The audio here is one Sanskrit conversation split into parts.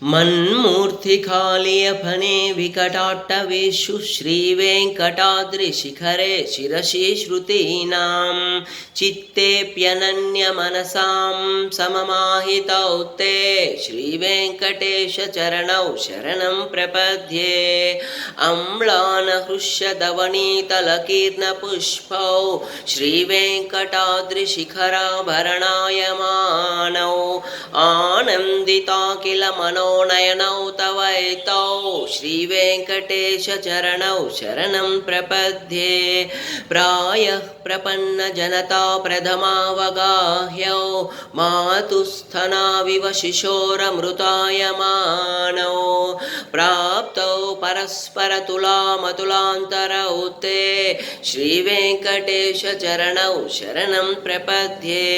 मन्मूर्तिकालियफने विकटाट्टवेषु श्रीवेङ्कटाद्रिशिखरे शिरसि श्रुतीनां चित्तेऽप्यनन्यमनसां सममाहितौ ते श्रीवेङ्कटेशचरणौ शरणं प्रपद्ये। अम्लानहृष्यधवनीतलकीर्णपुष्पौ श्रीवेङ्कटाद्रिशिखराभरणायमानौ आनन्दिता किल मनोनयनौ तवैतौ श्रीवेङ्कटेशचरणौ शरणं प्रपद्ये। प्रायः प्रपन्नजनता प्रथमावगाह्यौ मातुस्थनाविव शिशोरमृतायमानौ प्राप्तौ परस्परतुलामतुलान्तरौ ते श्रीवेङ्कटेशचरणौ शरणं प्रपद्ये।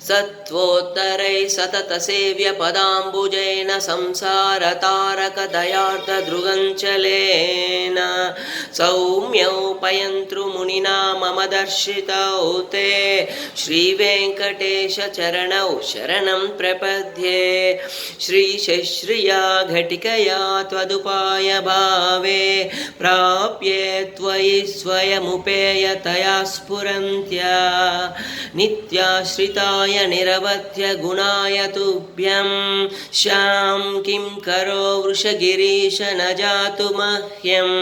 सत्त्वोत्तरै सततसेव्यपदाम्बुजेन संसारतारकदयार्द्रदृगञ्चलेन सौम्यौ पयन्तृमुनिना मम दर्शितौ ते श्रीवेङ्कटेशचरणौ शरणं प्रपद्ये। श्रीशश्रिया घटिकया त्वदुपायभावे प्राप्ये त्वयि स्वयमुपेयतया स्फुरन्त्या नित्याश्रिताय निरवध्य गुणाय तुभ्यं श्यां किं करो वृषगिरीश न जातु मह्यम्।